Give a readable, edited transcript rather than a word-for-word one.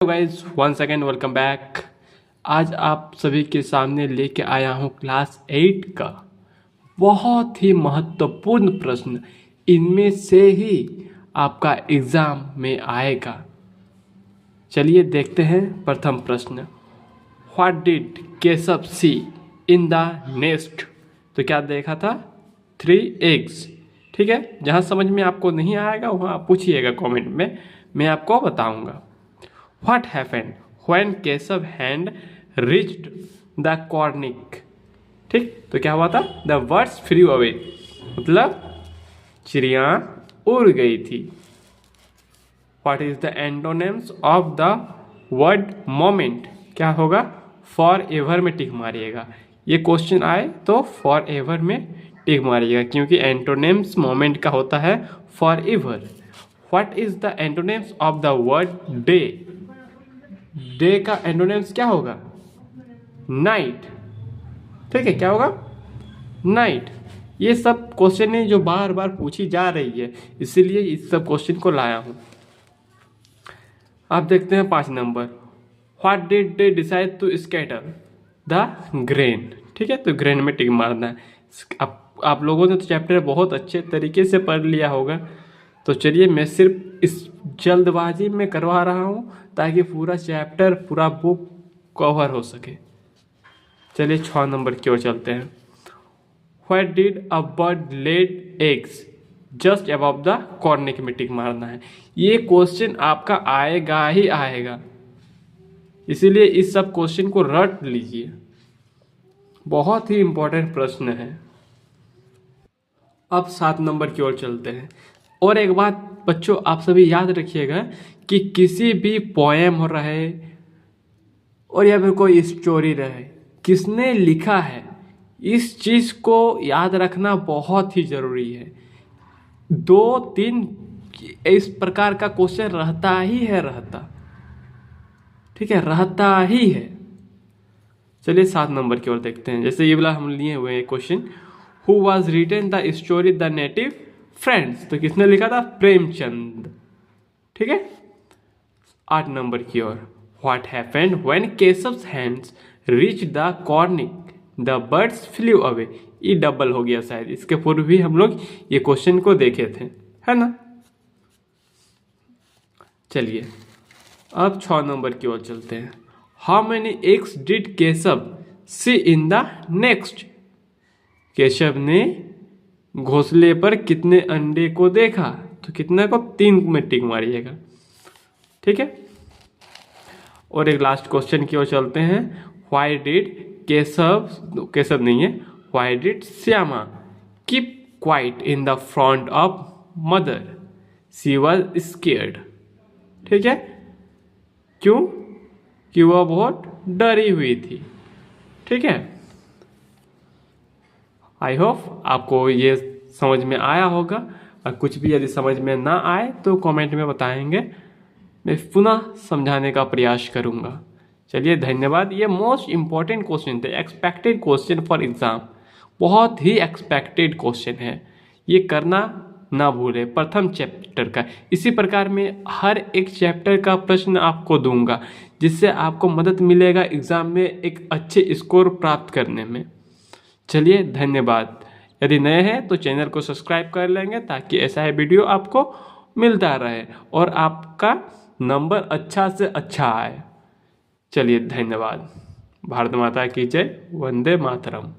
Hello guys, one second, welcome back. आज आप सभी के सामने लेके आया हूँ क्लास 8 का बहुत ही महत्वपूर्ण प्रश्न। इनमें से ही आपका एग्ज़ाम में आएगा। चलिए देखते हैं प्रथम प्रश्न। What did Keshav see in the nest? तो क्या देखा था? 3 eggs। ठीक है, जहाँ समझ में आपको नहीं आएगा वहाँ आप पूछिएगा कमेंट में, मैं आपको बताऊँगा। What happened when Keshav hand reached the cornic? ठीक, तो क्या हुआ था? The birds flew away, मतलब चिड़िया उड़ गई थी। What is the antonyms of the word moment? क्या होगा? Forever में टिक मारिएगा। ये क्वेश्चन आए तो forever में टिक मारिएगा, क्योंकि एंटोनिम्स मोमेंट का होता है forever। What is the antonyms of the word day? Day का एंटोनिम्स क्या होगा? नाइट। ठीक है, क्या होगा? नाइट। ये सब क्वेश्चन है जो बार बार पूछी जा रही है, इसीलिए इस सब क्वेश्चन को लाया हूँ। आप देखते हैं 5 number. What did they decide to scatter the grain? ठीक है, तो ग्रेन में टिक मारना है। आप लोगों ने तो चैप्टर बहुत अच्छे तरीके से पढ़ लिया होगा, तो चलिए मैं सिर्फ इस जल्दबाजी में करवा रहा हूँ ताकि पूरा चैप्टर, पूरा बुक कवर हो सके। चलिए 6 नंबर की ओर चलते हैं। What did a bird laid eggs just above the cornice में टिक मारना है। ये क्वेश्चन आपका आएगा ही आएगा, इसीलिए इस सब क्वेश्चन को रट लीजिए, बहुत ही इंपॉर्टेंट प्रश्न है। अब 7 नंबर की ओर चलते हैं। और एक बात बच्चों, आप सभी याद रखिएगा कि किसी भी पोएम रहे और या फिर कोई स्टोरी रहे, किसने लिखा है, इस चीज़ को याद रखना बहुत ही ज़रूरी है। 2-3 इस प्रकार का क्वेश्चन रहता ही है, ठीक है, रहता ही है। चलिए 7 नंबर की ओर देखते हैं। जैसे ये वाला हम लिए हुए हैं question, who was written the story the native friends? तो किसने लिखा था? प्रेमचंद। ठीक है। 8 नंबर की ओर। What happened when Keshav's hands reach the cornice the birds flew away? ये डबल हो गया शायद, इसके पूर्व भी हम लोग ये क्वेश्चन को देखे थे, है ना। चलिए अब 6 नंबर की ओर चलते हैं। How many eggs did Keshav see in the next? Keshav ने घोंसले पर कितने अंडे को देखा? तो कितना को? 3 में टिक मारिएगा। ठीक है। और एक लास्ट क्वेश्चन की ओर चलते हैं। व्हाई डिड केशव नहीं है, why did Shyama keep quiet in the front of mother? She was scared. ठीक है, क्यों? कि वह बहुत डरी हुई थी। ठीक है। आई होप आपको ये समझ में आया होगा, और कुछ भी यदि समझ में ना आए तो कमेंट में बताएंगे, मैं पुनः समझाने का प्रयास करूँगा। चलिए धन्यवाद। ये मोस्ट इम्पॉर्टेंट क्वेश्चन थे, एक्सपेक्टेड क्वेश्चन फॉर एग्ज़ाम, बहुत ही एक्सपेक्टेड क्वेश्चन है। ये करना ना भूले, प्रथम चैप्टर का। इसी प्रकार में हर एक चैप्टर का प्रश्न आपको दूंगा, जिससे आपको मदद मिलेगा एग्ज़ाम में एक अच्छे स्कोर प्राप्त करने में। चलिए धन्यवाद। यदि नए हैं तो चैनल को सब्सक्राइब कर लेंगे, ताकि ऐसा ही वीडियो आपको मिलता रहे और आपका नंबर अच्छा से अच्छा आए। चलिए धन्यवाद। भारत माता की जय। वंदे मातरम।